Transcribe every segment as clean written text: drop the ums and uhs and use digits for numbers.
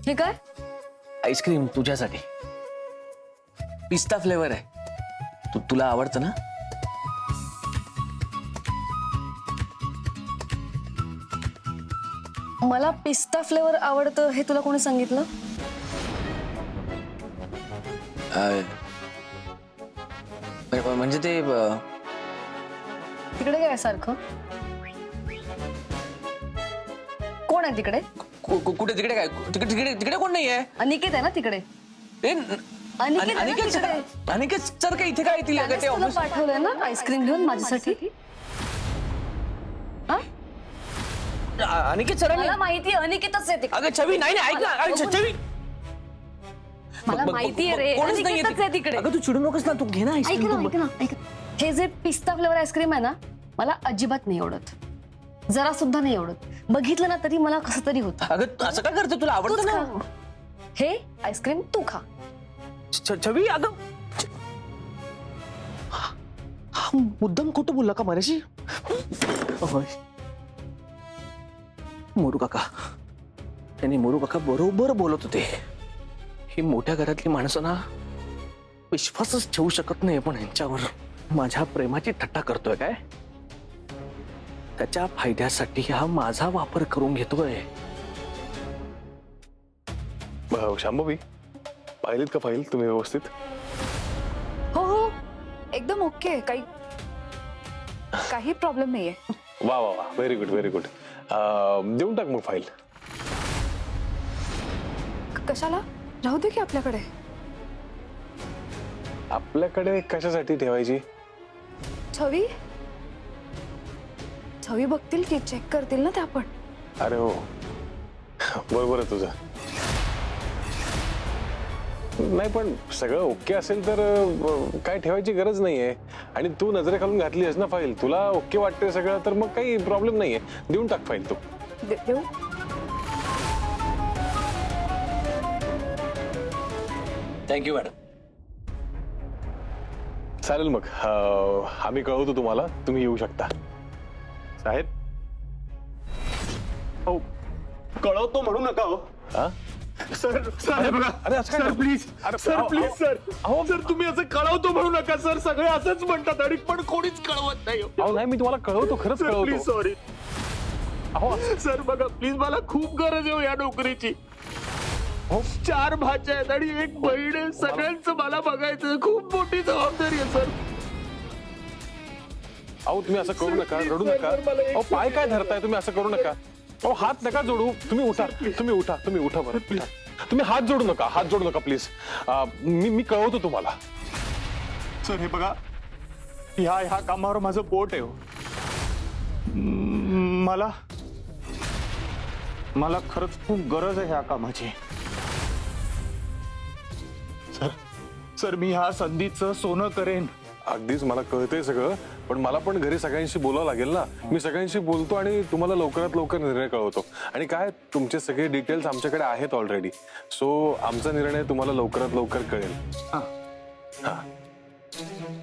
हे काय? आईस्क्रीम तुझ्यासाठी. पिस्ता फ्लेवर आहे. तुला आवडतं ना? मला पिस्ता फ्लेवर आवडतं हे तुला कोणी सांगितलं? म्हणजे ते तिकडे काय सारखं? कोण आहे तिकडे? कुठे तिकडे काय? तिकडे तिकडे कोण नाहीये? अनिकेत आहे ना तिकडे? अनिकेत आहे ना तिकडे? अनिकेत सर काय इथे काय येतील? त्यानेच तुला पाठवलंय ना आईस्क्रीम घेऊन माझ्यासाठी? हा? अनिकेत सरांनी मला माहिती अनिकेतच आहे तिकडे. अगं छवी नाही ऐक ना छवी. मला माहिती आहे रे, अनिकेतच आहे तिकडे. अगं तू चिडू नकोस ना, तू घे ना ऐक आईस्क्रीम. ना. हे जे पिस्ता फ्लेवर आईस्क्रीम आहे ना, मला अजिबात नाही आवडत. जरा सुद्धा नाही आवडत. बघितलं ना तरी मला कसं तरी होतं. अगं असं काय करते? तुला आवडतं ना हे आईस्क्रीम? तू खा. छवी. अगं हा मुद्दाम खोटं बोलला का माझ्याशी? मोरू काका, त्यांनी मोरू काका बरोबर बोलत होते. ही मोठ्या घरातली माणसं ना विश्वासच ठेवू शकत नाही. पण यांच्यावर माझ्या प्रेमाची थट्टा करतोय काय? त्याच्या फायद्यासाठी हा माझा वापर करून घेतोय. शांभवी, पाहिलीत का फाईल तुम्ही व्यवस्थित? हो एकदम ओके. काही प्रॉब्लेम नाहीये. वा वा वा, व्हेरी गुड व्हेरी गुड. देऊन टाक मग फाईल. कशाला? राहू दे की आपल्याकडे. आपल्याकडे कशासाठी ठेवायची? छवी छवी बघतील की, चेक करतील ना त्या पण. अरे हो, बरोबर आहे तुझं. नाही पण सगळं ओके असेल तर काय ठेवायची गरज नाहीये. आणि तू नजरे खालून घातली आहेस ना फाईल, तुला ओके वाटतंय सगळं, तर मग काही प्रॉब्लेम नाहीये. देऊन टाक फाईल तू. देऊ? Thank you madam. चालेल मग. आम्ही कळवतो तुम्हाला, तुम्ही येऊ शकता. साहेब, हो, कळवतो म्हणू नका हो. हा? सर सर बघा. अरे असं काय सर प्लीज. अरे, सर अहो, प्लीज सर. अहो. सर तुम्ही असं कळवतो म्हणू नका सर. सगळे असंच म्हणतात आणि पण कोणीच कळवत नाही. अहो नाही, मी तुम्हाला कळवतो, खरंच सर प्लीज कळवतो. सॉरी. अहो सर बघा प्लीज, मला खूप गरज आहे या नोकरीची. हो. 4 भाच्या आहेत आणि 1 बहीण आहे. सगळ्यांचं मला बघायचं. खूप मोठी जबाबदारी आहे सर. अहो तुम्ही असं करू नका, रडू नका. सर, मला एक अहो पाय काय धरताय तुम्ही? असं करू नका. अहो हात नका जोडू. तुम्ही उठा, तुम्ही उठा, तुम्ही उठा बरं. उठा. तुम्ही हात जोडू नका, हात जोडू नका प्लीज. मी कळवतो तुम्हाला. सर हे बघा, ह्या कामावर माझं पोट आहे हो. मला खरंच खूप गरज आहे ह्या कामाची. सर मी ह्या संधीचं सोनं करेन. अगदीच मला कळतंय सगळं, पण मला पण घरी सगळ्यांशी बोलावं लागेल ना. मी सगळ्यांशी बोलतो आणि तुम्हाला लवकरात लवकर निर्णय कळवतो. आणि काय, तुमचे सगळे डिटेल्स आमच्याकडे आहेत ऑलरेडी. सो आमचा निर्णय तुम्हाला लवकरात लवकर कळेल. हा,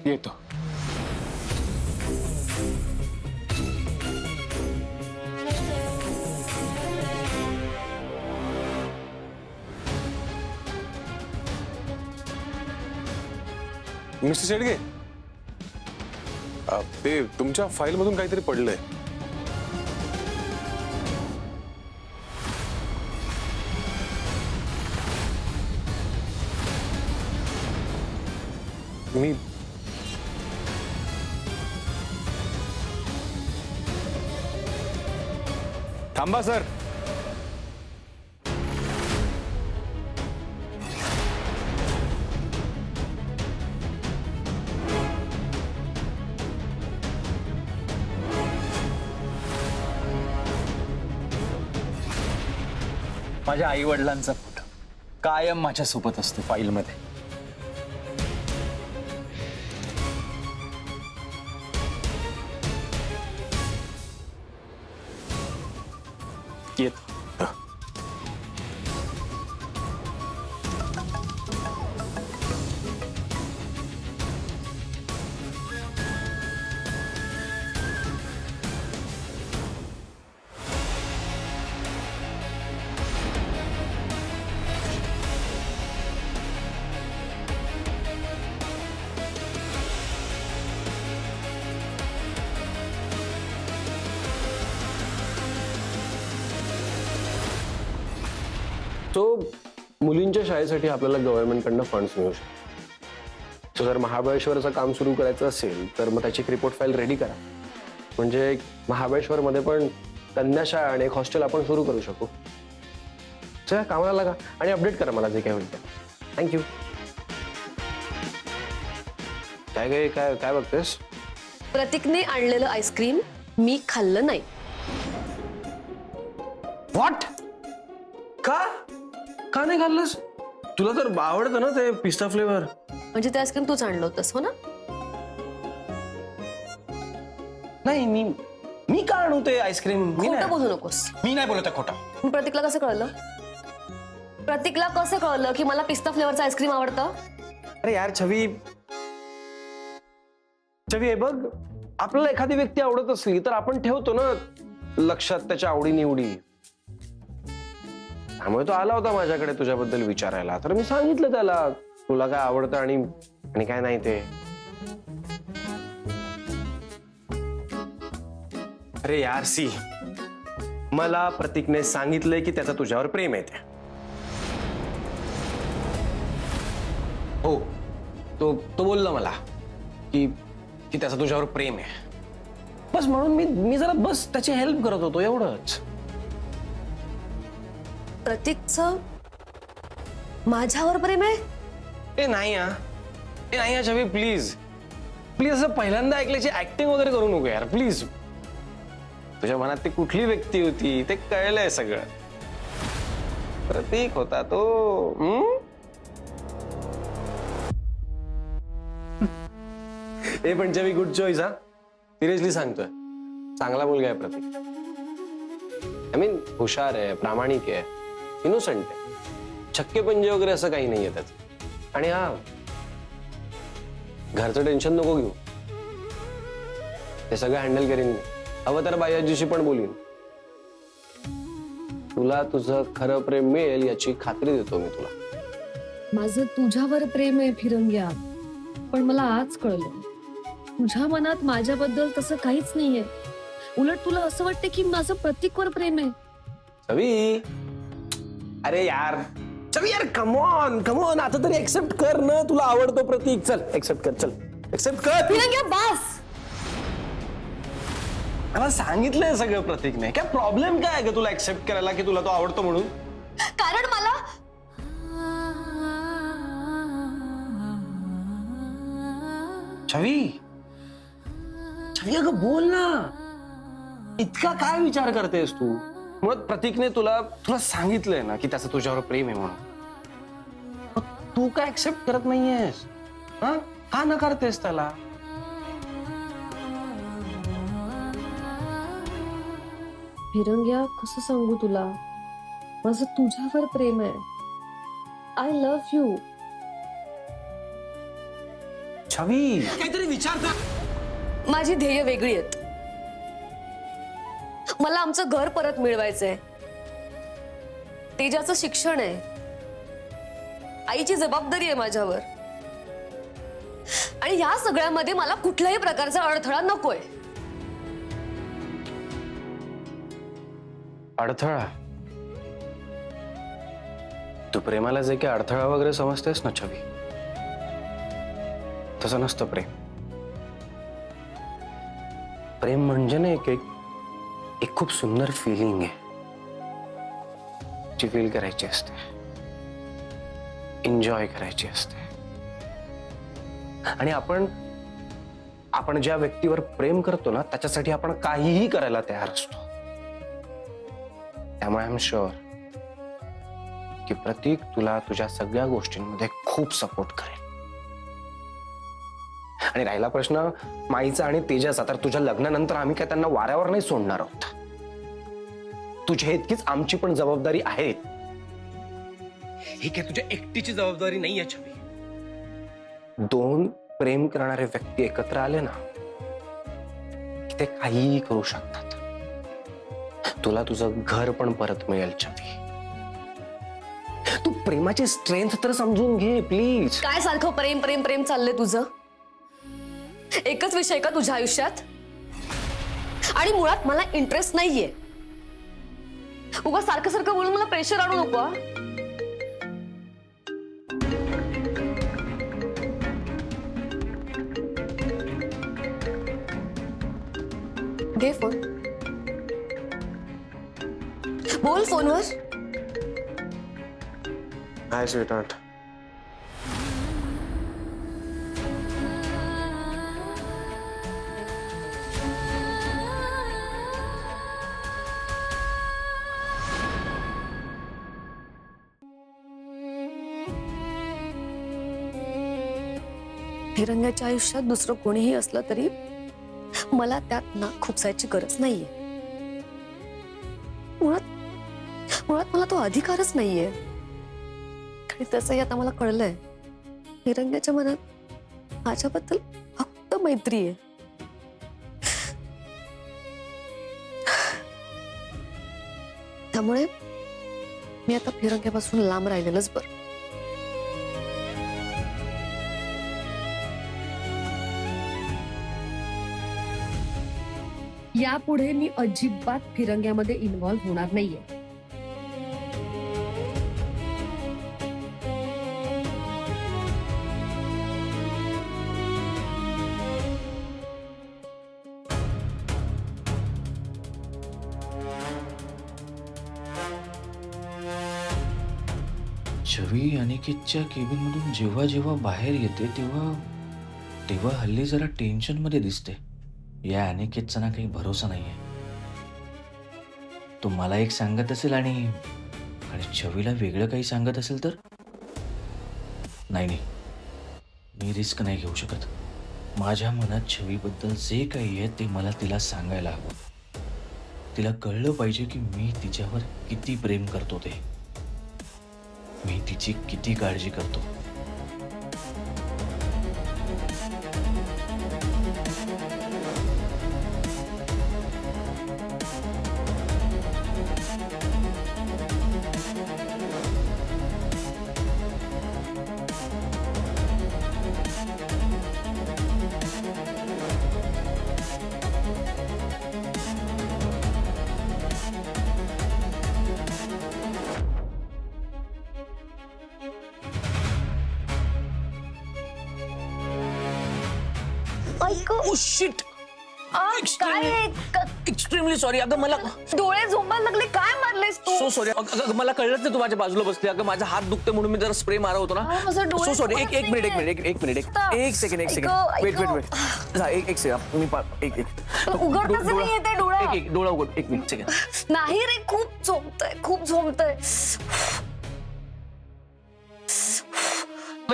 येतो. मिस्टर शेडगे, ते तुमच्या फाईल मधून काहीतरी पडलंय. मी थांबा सर. माझ्या आई वडिलांचा फोटो कायम माझ्या सोबत असतो फाईल मध्ये. येत तो मुलींच्या शाळेसाठी आपल्याला गव्हर्नमेंटकडनं फंड्स मिळू शकतो. सो जर महाबळेश्वरचं काम सुरू करायचं असेल तर मग त्याची एक रिपोर्ट फाईल रेडी करा. म्हणजे महाबळेश्वरमध्ये पण कन्या शाळा आणि एक हॉस्टेल आपण सुरू करू शकू. चला कामाला लागा आणि अपडेट करा मला जे काय होईल ते. थँक्यू. काय काय काय काय बघतेस? प्रतीकने आणलेलं आईस्क्रीम मी खाल्लं नाही. व्हॉट? का का नाही खाल्लंस? तुला तर आवडतं ना ते पिस्ता फ्लेवर. म्हणजे ते आईस्क्रीम तूच आणलं होतंस हो ना? नाही मी का आणू ते आईस्क्रीम? मी खोटं नाही. बोलू नकोस. मी नाही बोलत आहे खोटा. मग प्रतीकला कसं कळलं? प्रतीकला कसं कळलं की मला पिस्ता फ्लेवरचं आईस्क्रीम आवडतं? अरे यार छवी हे बघ, आपल्याला एखादी व्यक्ती आवडत असली तर आपण ठेवतो ना लक्षात त्याच्या आवडी निवडी. त्यामुळे तो आला होता माझ्याकडे तुझ्याबद्दल विचारायला, तर मी सांगितलं त्याला तुला काय आवडतं आणि काय नाही ते. अरे यार सी, मला प्रतीकने सांगितलंय की त्याचं तुझ्यावर प्रेम आहे. हो, तो बोलला मला की त्याचं तुझ्यावर प्रेम आहे. बस म्हणून मी जरा बस त्याची हेल्प करत होतो, एवढंच. प्रतीकचं माझ्यावर प्रेम आहे? ए नाही हा छवी, प्लीज असं पहिल्यांदा ऐकल्याची ऍक्टिंग वगैरे करू नको यार, प्लीज. तुझ्या मनात ती कुठली व्यक्ती होती ते कळलंय सगळं. प्रतीक होता तो. ए पण छवी, गुड चॉईस हा. सिरियसली सांगतोय, चांगला मुलगा आहे प्रतीक. आय मीन हुशार आहे, प्रामाणिक आहे, इनोसंट आहे. छक्के पंजे वगैरे असं काही नाहीये त्याचं. आणि हा, घरचं टेन्शन नको घेऊ, ते सगळं हँडल करीन मी. हवं तर बायाजीशी पण बोलीन. तुला तुझं खरं प्रेम मिळेल याची खात्री देतो मी तुला. माझं तुझ्यावर प्रेम आहे फिरंग्या, पण मला आज कळलं तुझ्या मनात माझ्याबद्दल तसं काहीच नाहीये. उलट तुला असं वाटतं की माझं प्रतीकवर प्रेम आहे. छवी, अरे यार छवी यार, कमॉन आता तरी एक्सेप्ट कर ना. तुला आवडतो प्रतीक, चल एक्सेप्ट कर, चल एक्सेप्ट कर. फिरंग्या बस. मला सांगितलंय सगळं प्रतीकने. काय प्रॉब्लेम काय आहे का तुला एक्सेप्ट करायला की तुला तो आवडतो म्हणून? कारण मला छवी अगं बोल ना. इतका काय विचार करतेस तू? मग प्रतीकने तुला सांगितलंय ना की त्याचं तुझ्यावर प्रेम आहे म्हणून. मग तू काय एक्सेप्ट करत नाहीयेस? का नकारतेस त्याला? फिरंग्या कसं सांगू तुला, माझं तुझ्यावर प्रेम आहे. I love you. छवी काहीतरी विचार कर. माझी ध्येय वेगळी आहेत. मला आमचं घर परत मिळवायचंय. तेजाचं शिक्षण आहे. आईची जबाबदारी आहे माझ्यावर. आणि या सगळ्यामध्ये मला कुठल्याही प्रकारचा अडथळा नकोय. अडथळा? तू प्रेमाला जे काही अडथळा वगैरे समजतेस ना छवी, तसं नसतं प्रेम. प्रेम म्हणजे ना एक खूप सुंदर फिलिंग आहे जी फील करायची असते, एन्जॉय करायची असते. आणि आपण ज्या व्यक्तीवर प्रेम करतो ना त्याच्यासाठी आपण काहीही करायला तयार असतो. त्यामुळे आय एम शुअर की प्रतीक तुला तुझ्या सगळ्या गोष्टींमध्ये खूप सपोर्ट करेल. आणि राहिला प्रश्न माईचा आणि तेजाचा, तर तुझ्या लग्नानंतर आम्ही काय त्यांना वाऱ्यावर नाही सोडणार आहोत. तुझ्या इतकीच आमची पण जबाबदारी आहे. ही काय तुझ्या एकटीची जबाबदारी नाहीये छवी. दोन प्रेम करणारे व्यक्ती एकत्र आले ना की ते काहीही करू शकतात. तुला तुझं घर पण परत मिळेल छवी. तू प्रेमाची स्ट्रेंथ तर समजून घे प्लीज. काय सारखं प्रेम प्रेम प्रेम चाललंय तुझं? एकच विषय का तुझ्या आयुष्यात? आणि मुळात मला इंटरेस्ट नाहीये. उगा सारखं बोलून मला प्रेशर आणू नको. घे फोन. बोल फोनवर. हाय स्वीटहार्ट. फिरंग्याच्या आयुष्यात दुसरं कोणीही असलं तरी मला त्यात ना खुपसायची गरज नाहीये. मुळात मला तो अधिकारच नाहीये. आणि तसंही आता मला कळलंय, फिरंग्याच्या मनात माझ्याबद्दल फक्त मैत्री आहे. त्यामुळे मी आता फिरंग्यापासून लांब राहिलेलंच बरं. यापुढे मी अजिबात फिरंग्यामध्ये इन्व्हॉल्व्ह होणार नाहीये. छवी अनिकेतच्या केबिन मधून जेव्हा जेव्हा बाहेर येते तेव्हा तेव्हा हल्ली जरा टेन्शन मध्ये दिसते. या अनिकेतचा ना काही भरोसा नाहीये. तो मला एक सांगत असेल आणि छवीला वेगळं काही सांगत असेल तर नाही, मी रिस्क नाही घेऊ शकत. माझ्या मनात छवीबद्दल जे काही आहे ते मला तिला सांगायला हवं. तिला कळलं पाहिजे की मी तिच्यावर किती प्रेम करतो, ते मी तिची किती काळजी करतो. Oh shit, extremely sorry. अगं मला डोळे झोंबायला लागले. काय मारलेस तू? So sorry. अगं मला कळलंच नाही तू माझ्या बाजूला बसली. अगं माझा हात दुखते म्हणून मी जरा स्प्रे मारत होतो ना. So sorry. एक सेकंड एक सेकंड उघड कसं नाही येते डोळा? एक डोळा उघड. एक मिनिट सेकंड. नाही रे, खूप झोंबतय.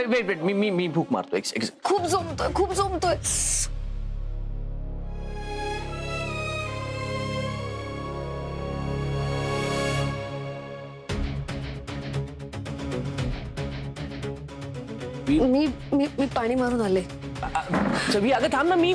वेट मी भूक मारतो. एक खूप झोंबतोय. मी पाणी मारून आले. छवी अगं थांब ना. मी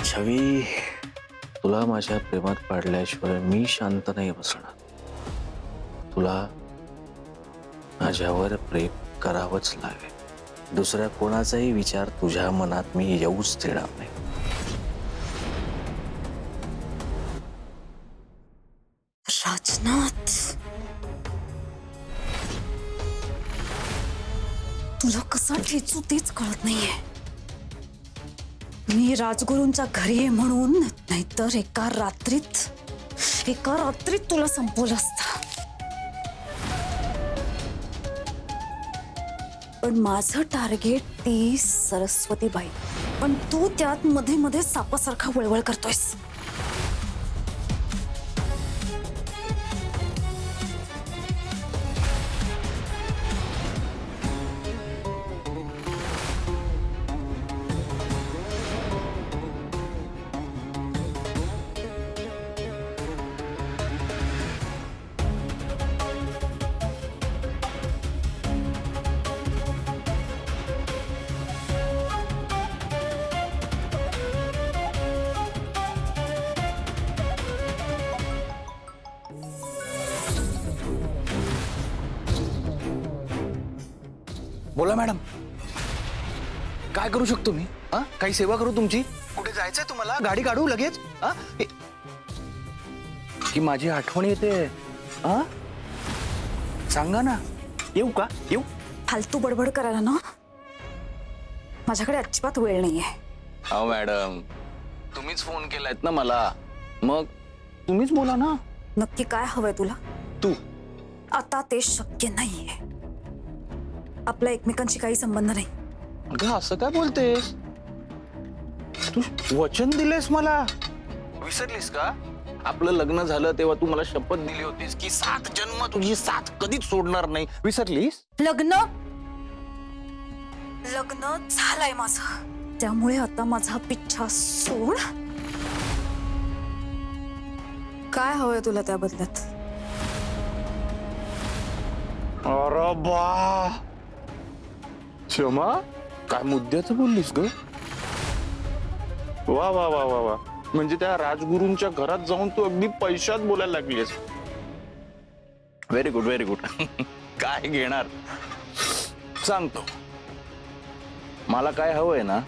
छवी, तुला माझ्या प्रेमात पाडल्याशिवाय मी शांत नाही बसणार. तुला माझ्यावर प्रेम करावंच लागेल. दुसऱ्या कोणाचाही विचार तुझ्या मनात मी येऊच देणार नाही. राजनाथ, तुला कसा ठेचू तेच कळत नाहीये. मी राजगुरूंच्या घरी आहे म्हणून, नाहीतर एका रात्रीत तुला संपवलं असतं. पण माझं टार्गेट ती सरस्वतीबाई, पण तू त्यात मध्ये मध्ये सापासारखा वळवळ करतोयस. बोला मॅडम, काय करू शकतो मी? काही सेवा करू तुमची? कुठे जायचंय तुम्हाला? गाडी काढू लगेच? हा? की माझी आठवण येते. हा? सांगा ना, येऊ का? येऊ? फालतू बडबड करायला ना माझ्याकडे अजिबात वेळ नाहीये. हो मॅडम, तुम्हीच फोन केलायत ना मला, मग तुम्हीच बोला ना. नक्की काय हवंय तुला? तू आता ते शक्य नाहीये. आपला एकमेकांशी काही संबंध नाही. अगं असं काय बोलतेस? तू वचन दिलेस मला, विसरलीस का? आपलं लग्न झालं तेव्हा तू मला शपथ दिली होतीस की 7 जन्म तुझी साथ कधीच सोडणार नाही. विसरलीस? लग्न झालंय माझं, त्यामुळे आता माझा पिच्छा सोड. काय हवंय तुला त्या बदल्यात? अरे बा, क्षमा, काय मुद्द्याचं बोललीस ग? वा वा वा वा वा, म्हणजे त्या राजगुरूंच्या घरात जाऊन तू अगदी पैशात बोलायला लागलीस. Very good, very good. काय घेणार सांगतो. मला काय हवंय ना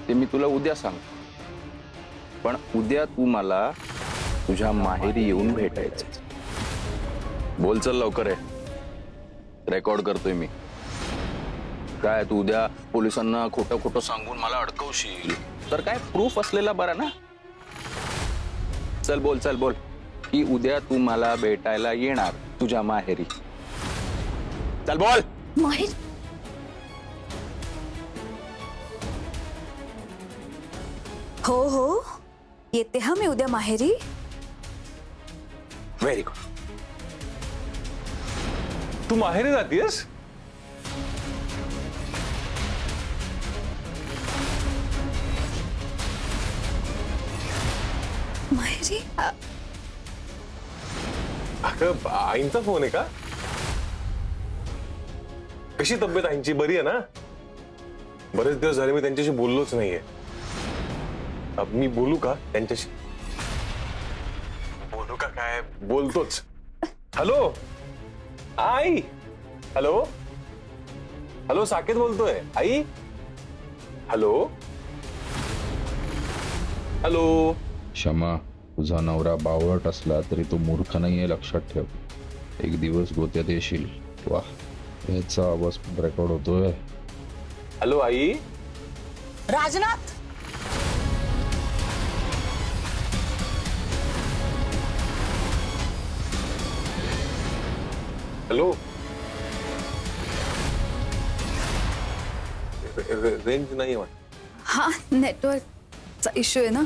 ते मी तुला उद्या सांगतो, पण उद्या तू मला तुझ्या माहेरी येऊन भेटायचं. बोल चल लवकर आहे, रेकॉर्ड करतोय मी. काय तू उद्या पोलिसांना खोटं खोटं सांगून मला अडकवशील तर काय प्रूफ असलेला बरा ना. चल बोल की उद्या तू मला भेटायला येणार तुझ्या माहेरी. चल बोल. माहीत हो येते हा मी उद्या माहेरी. Very good. तू माहेरी जातीयस? माहेरी? अगं आईंचा फोन आहे का? कशी तब्येत आईंची? बरी आहे ना? बरेच दिवस झाले मी त्यांच्याशी बोललोच नाहीये. मी बोलू का त्यांच्याशी? बोलू का काय? बोलतोच. हॅलो आई. हॅलो हॅलो, साकेत बोलतोय. आई. Hello hello. क्षमा, तुझा नवरा बावळट असला तरी तो मूर्ख नाहीये, लक्षात ठेव. एक दिवस गोत्यात येशील. वा, याचा आवाज रेकॉर्ड होतोय. हॅलो आई. राजनाथ, हॅलो. रेंज नाही आहे. हा, नेटवर्कचा इश्यू आहे ना.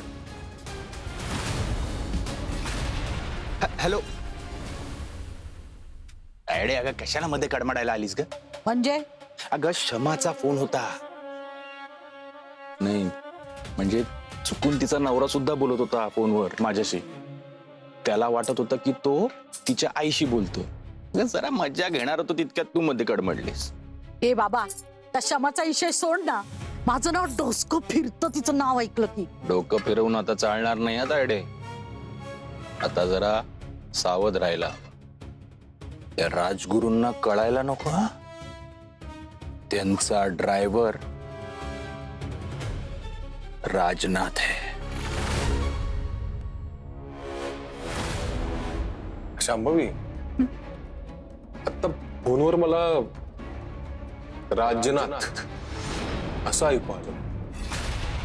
हॅलो. अरे अगं कशाला मध्ये कडमडायला आलीस ग? म्हणजे अगं क्षमाचा फोन होता. नाही म्हणजे चुकून तिचा नवरा सुद्धा बोलत होता फोनवर माझ्याशी. त्याला वाटत होतं की तो तिच्या आईशी बोलतो. जरा मजा घेणार होतो तितक्यात तू मध्ये कडमडलीस. ए बाबा, त्या क्षमाचा विषय सोड ना. माझं नाव डोसकं फिरतं तिचं नाव ऐकलं की. डोकं फिरवून आता चालणार नाही आता अडे. आता जरा सावध राहायला. त्या राजगुरूंना कळायला नको हा. त्यांचा ड्रायव्हर राजनाथ आहे. शांभवी, आता फोनवर मला राजनाथ असं ऐकू आलं.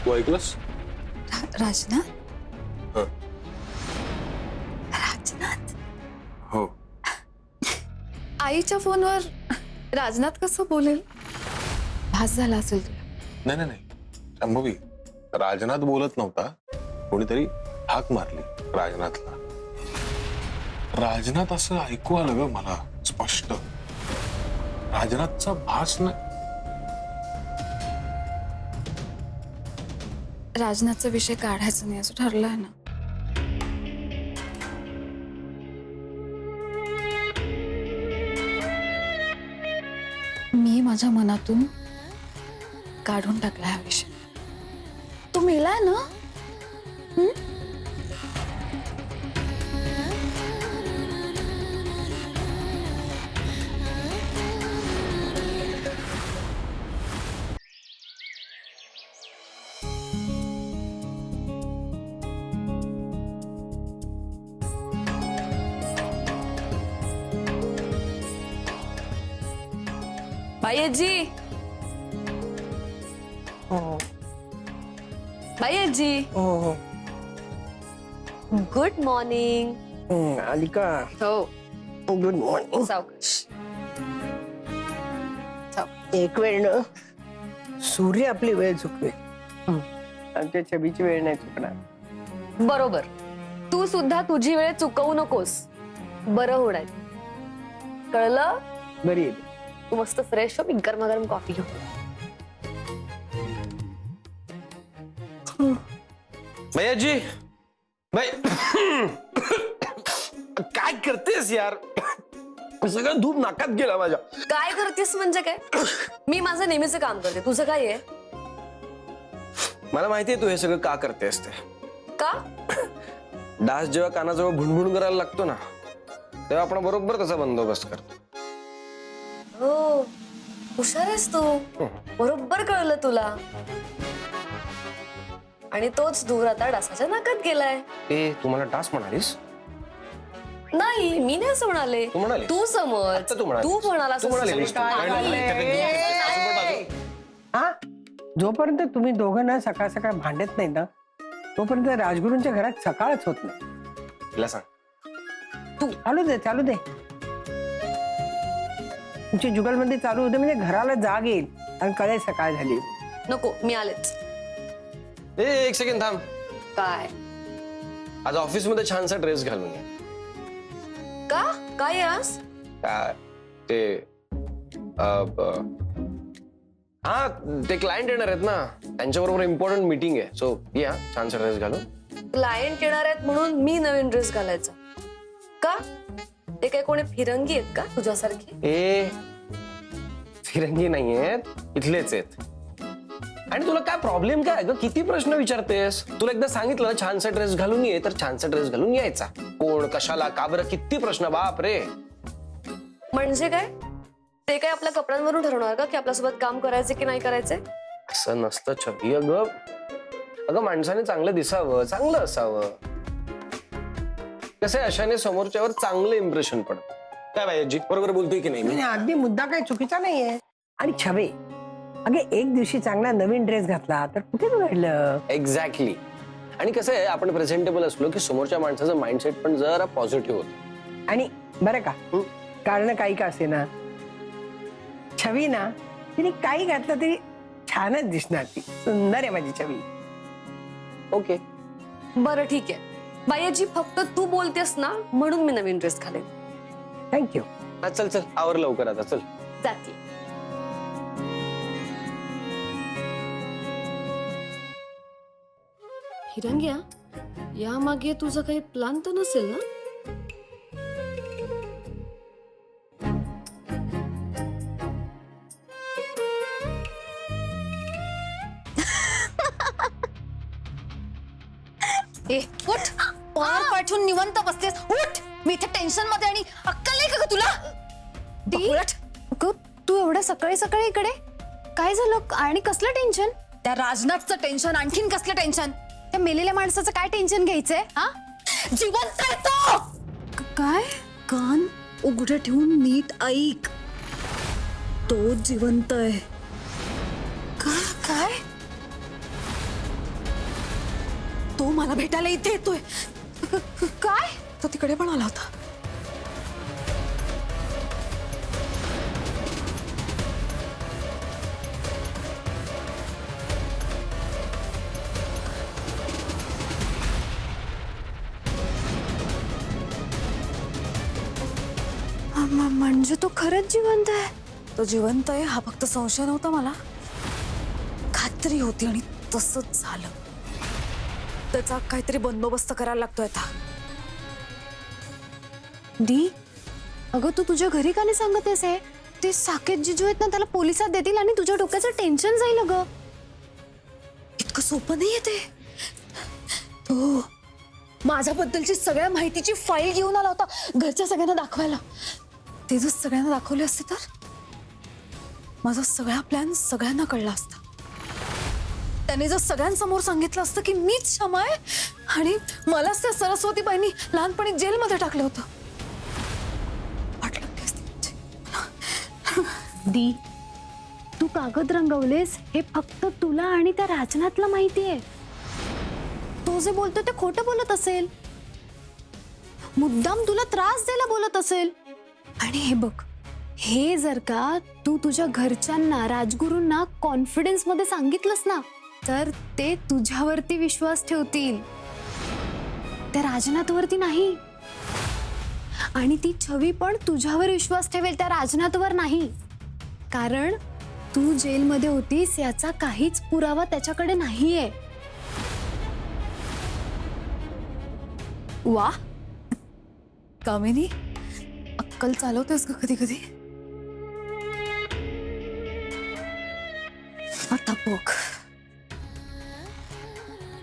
तू ऐकलंस? राजनाथ? हं. राजनाथ? हो. आईच्या फोनवर राजनाथ कसं बोलेल? भास झाला असेल तुला. नाही शांभवी, राजनाथ बोलत नव्हता. कोणीतरी हाक मारली राजनाथला. राजनाथ असं ऐकू आलं ग मला स्पष्ट. राजनाथचा भास नाही. राजनाथचा विषय काढायचा नाही असं ठरलंय ना. मी माझ्या मनातून काढून टाकला हा विषय. तो मेलाय ना. बाई आजी, बाई आजी, गुड मॉर्निंग. आली का? हो, गुड मॉर्निंग. सावकाश. एक वेळ न सूर्य आपली वेळ चुकवे, आमच्या छबीची वेळ नाही चुकणार. बरोबर. तू सुद्धा तुझी वेळ चुकवू नकोस. बरं होणार. कळलं? बरी आहे. तू मस्त फ्रेश हो, मी गरमागरम कॉफी घेऊ. भैयाजी, भाई काय करतेस यार? सगळं धूप नाकात गेला माझ्या. काय करतेस म्हणजे काय? मी माझं नेहमीचं काम करते. तुझं काय आहे? मला माहितीये तू हे सगळं का करतेस ते. का? डास जेव्हा कानाजवळ भुणभुण करायला लागतो ना, तेव्हा आपण बरोबर तसा बंदोबस्त करतो. हो, हुशार आहेस तू. बरोबर कळलं तुला. आणि तोच दूर आता डासाच्या नाकात गेलाय. ए, तू मला डास म्हणालीस? नाही, मी नाही असं म्हणाले. तू म्हणाली. तू समज. आता तू म्हणालीस. तू म्हणालास. तू म्हणालीस. हा, जोपर्यंत तुम्ही दोघं ना सकाळ सकाळ भांडत नाही ना, तोपर्यंत राजगुरूंच्या घरात सकाळच होत नाही. तिला सांग. तू चालू दे, चालू दे. तुमची जुगलबंदी चालू होते म्हणजे घराला जाग येईल आणि कळे सकाळ झाली. नको, मी आलेच. ए, एक सेकंड थांब. काय? आज ऑफिस मध्ये छानसा ड्रेस घालून ये. का? काय आज? काय ते हा, ते क्लायंट येणार आहेत ना, त्यांच्याबरोबर इम्पॉर्टंट मीटिंग आहे. सो या छानसा ड्रेस घालून. क्लायंट येणार आहेत म्हणून मी नवीन ड्रेस घालायचा का? ते काय कोणी फिरंगी आहेत का तुझ्यासारखी? ए, फिरंगी नाहीयेत, इथलेच आहेत. आणि तुला काय प्रॉब्लेम काय ग? किती प्रश्न विचारतेस? तुला एकदा सांगितलं छानसा ड्रेस घालून ये, तर छानसा ड्रेस घालून यायचा. कोण, कशाला, का बरं, किती प्रश्न. बाप रे. म्हणजे काय? ते काय आपल्या कपड्यांवरून ठरवणार का की आपल्यासोबत काम करायचे की नाही करायचे? असं नसतं छबी. अगं माणसाने चांगलं दिसावं, चांगलं असावं. कसं आहे, अशाने समोरच्यावर चांगलं इम्प्रेशन पडतं. काय बाई, बरोबर बोलतोय की नाही मी? नाही, अगदी मुद्दा काही चुकीचा नाहीये. आणि छबे, अगे एक दिवशी चांगला नवीन ड्रेस घातला तर कुठे घडलं? एक्झॅक्टली. आणि कसं आहे, आपण प्रेझेंटेबल असलो की समोरच्या माणसाचं माइंडसेट पण जरा पॉझिटिव्ह होतं. आणि बरं का, कारण काही का असे ना, छवी ना तिने काही घातलं तरी छानच दिसणार. ती सुंदर आहे माझी छवी. ओके, बरं ठीक आहे. बायाजी, फक्त तू बोलतेस ना म्हणून मी नवीन ड्रेस घालेन. थँक्यू. हा, चल चल, आवर लवकर आता, चल. जाते. हिरंग्या, यामागे तुझा काही प्लान तर नसेल ना? ए, उठ. पार पाठवून निवंत बसतेस. उठ. मी इथे टेन्शन मध्ये आणि अक्कल नाही का ग तुला? अगं, तू एवढ्या सकाळी सकाळी इकडे काय झालं आणि कसलं टेन्शन? त्या राजनाथचं टेन्शन, आणखीन कसलं टेन्शन? त्या मेलेल्या माणसाचं काय टेन्शन घ्यायचंय? हा, जिवंत आहे तो. काय? कान उघडे ठेवून नीट ऐक. तो जिवंत आहे. काय? तो मला भेटायला इथे येतोय. काय? तो तिकडे पण आला होता. म्हणजे तो खरंच जिवंत आहे? तो जिवंत आहे हा फक्त संशय नव्हता मला, खात्री होती. आणि तसंच झालं. त्याचा काहीतरी बंदोबस्त करायला लागतोय आता. डी, अगं तू तुझ्या घरी का नाही सांगतेस आहे? ते साकेत जिजू आहेत ना, त्याला पोलिसात देतील आणि तुझ्या डोक्याचं टेन्शन जाईल. अगं इतकं सोपं नाहीये ते. तो माझ्याबद्दलची सगळ्या माहितीची फाईल घेऊन आला होता घरच्या सगळ्यांना दाखवायला. ते जर सगळ्यांना दाखवले असते तर माझा सगळा प्लॅन सगळ्यांना कळला असता. त्याने जर सगळ्यांसमोर सांगितलं असतं की मीच क्षमा आहे आणि मलाच त्या सरस्वतीबाईंनी लहानपणी जेलमध्ये टाकलं होतं, वाट लागली असती. डी, कागद रंगवलेस हे फक्त तुला आणि त्या राजनाथला माहितीये. तो जे बोलतो ते खोटं बोलत असेल, मुद्दाम तुला त्रास द्यायला बोलत असेल. आणि हे बघ, हे जर का तू तुझ्या घरच्यांना, राजगुरूंना कॉन्फिडन्स मध्ये सांगितलंस ना, तर ते तुझ्यावरती विश्वास ठेवतील, त्या राजनाथवरती नाही. आणि ती छवी पण तुझ्यावर विश्वास ठेवेल, त्या राजनाथवर नाही. कारण तू जेलमध्ये होतीस याचा काहीच पुरावा त्याच्याकडे नाहीये. वा, कामिनी, अक्कल चालवतेस का कधी कधी? आता बघ,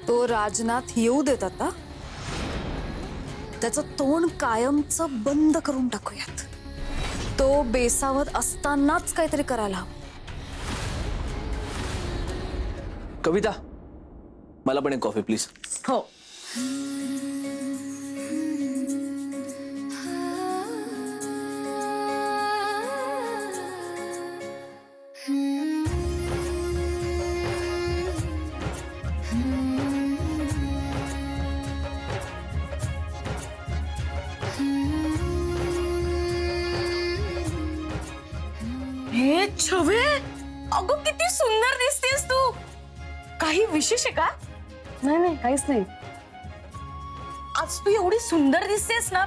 तो राजनाथ येऊ देत आता, त्याचं तोंड कायमचं बंद करून टाकूयात. तो बेसावत असतानाच काहीतरी करायला हवं. कविता, मला पण एक कॉफी प्लीज. हो. हे छवे, अगं किती सुंदर दिसतेस तू. काही विशेष आहे का? नाही नाही, काहीच नाही. आज तू एवढी सुंदर दिसतेस ना,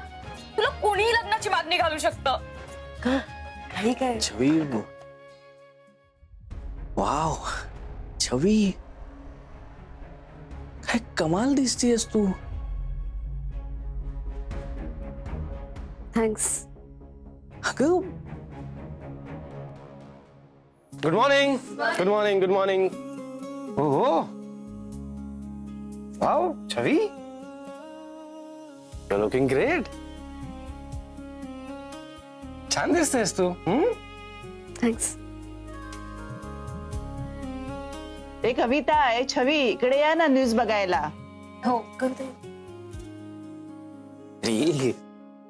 तुला कोणीही लग्नाची मागणी घालू शकतं. काही काय? छवी, वाव, छवी, काय कमाल दिसतीयस तू. थँक्स. अगं, good morning. Good morning. Good morning. हो हो, wow Chhavi, you looking great. छान दिसतेस तू. थँक्स. ए कविता, ए छवी, इकडे या ना न्यूज बघायला. हो, करते. रे,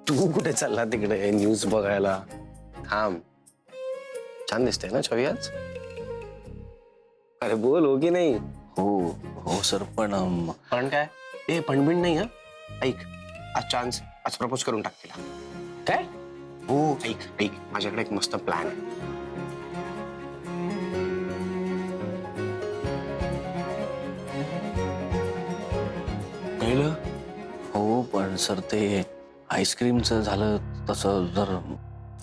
तू कुठे चालला तिकडे न्यूज बघायला? थांब. छान दिसते ना छवी आज. अरे बोल, हो की नाही? हो हो सर, पण पण काय? ए पण बिन नाही. हा, ऐक, आज चान्स, आज प्रपोज करून टाक तिला. काय? हो, ऐक ऐक, माझ्याकडे एक मस्त प्लॅन आहे. कळलं? हो, पण सर ते आईस्क्रीमचं झालं तसं जर.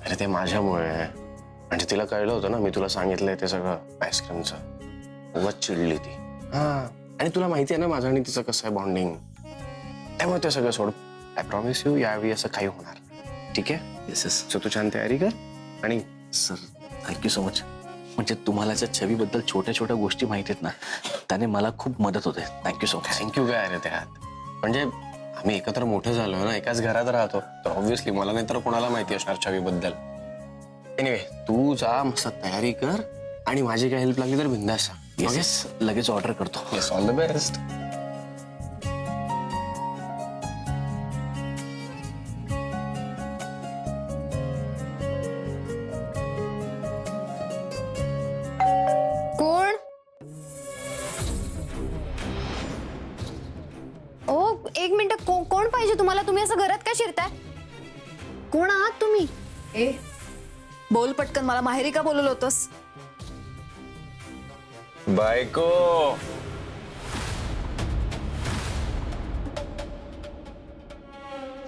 अरे ते माझ्यामुळे, म्हणजे तिला कळलं होतं ना, मी तुला सांगितलंय ते सगळं आईस्क्रीमचं. उगाच चिडली ती. हा, आणि तुला माहिती आहे ना माझं आणि तिचं कसं आहे बॉन्डिंग. त्यामुळे ते सगळं सोड. आय प्रॉमिस यू, यावेळी असं काही होणार. ठीक आहे? Yes yes. सो तू छान तयारी कर. आणि सर, थँक्यू सो मच. म्हणजे तुम्हाला ज्या छवीबद्दल छोट्या छोट्या गोष्टी माहिती आहेत ना, त्याने मला खूप मदत होते. Thank you so much. थँक्यू काय रे त्यात. म्हणजे आम्ही एकत्र मोठं झालोय ना, एकाच घरात राहतो, तर ऑब्व्हियसली मला नाही तर कोणाला माहिती असणार छवीबद्दल. एनिवे, तू जा, मस्त तयारी कर, आणि माझी काय हेल्प लागली तर बिंदास सांग. येस, लगेच ऑर्डर करतो. Yes, all the best. कोण? ओ, एक मिनिट. कोण पाहिजे तुम्हाला? तुम्ही असं घरात काय शिरताय? कोण आहात तुम्ही? ए, बोल पटकन. मला माहेरी का बोलवलं होतंस? बायको,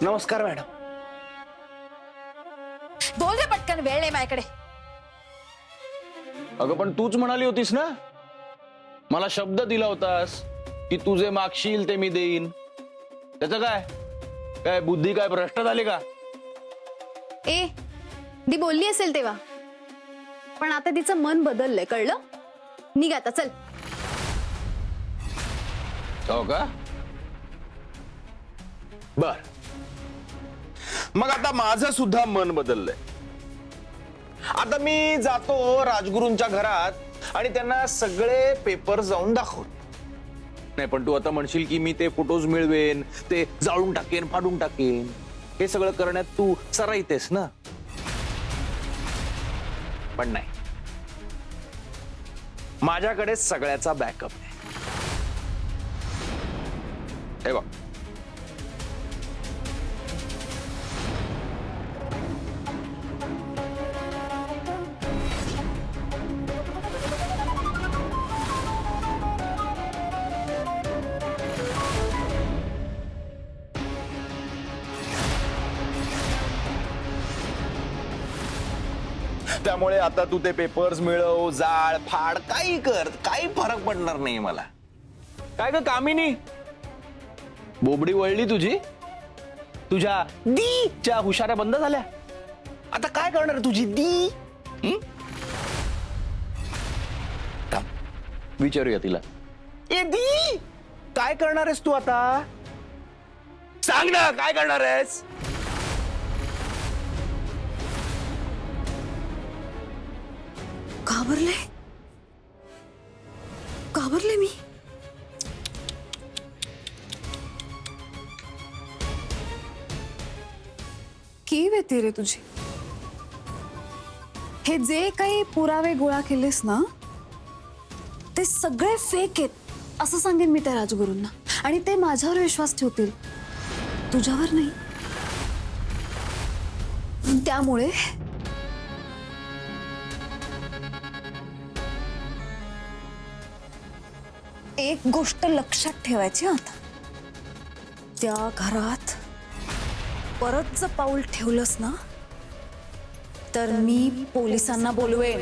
नमस्कार मॅडम. बोल रे पटकन, वेळ आहे माझ्याकडे. अगं पण तूच म्हणाली होतीस ना, मला शब्द दिला होतास की तू जे मागशील ते मी देईन. त्याचं काय काय बुद्धी काय भ्रष्ट झाली का? ए, ती बोलली असेल तेव्हा, पण आता तिचं मन बदललंय, कळलं? निघ आता, चल. हो का? बर, मग आता माझं सुद्धा मन बदललंय. आता मी जातो राजगुरूंच्या घरात आणि त्यांना सगळे पेपर जाऊन दाखवतो. नाही, पण तू आता म्हणशील की मी ते फोटोज मिळवेन, ते जाळून टाकेन, फाडून टाकेन. हे सगळं करण्यात तू सराईतेस ना. पण नाही, माझ्याकडे सगळ्याचा बॅकअप आहे. हे बघ, त्यामुळे आता तू ते पेपर्स मिळव, जाळ फाड, काही कर, काही फरक पडणार नाही मला. काय ग कामिनी, बोबडी वळली तुझी? तुझ्या दी च्या हुशाऱ्या बंद झाल्या? आता काय करणार तुझी दी? थांब, विचारूया तिला. ए दी, काय करणार आहेस तू आता? सांग ना, काय करणार आहेस? घाबरले मी. कीव येते रे तुझी. हे जे काही पुरावे गोळा केलेस ना ते सगळे फेक आहेत असं सांगेन मी त्या राजगुरूंना, आणि ते माझ्यावर विश्वास ठेवतील, तुझ्यावर नाही. त्यामुळे एक गोष्ट लक्षात ठेवायची आता, त्या घरात परत जर पाऊल ठेवलंस ना तर मी पोलिसांना बोलवेन.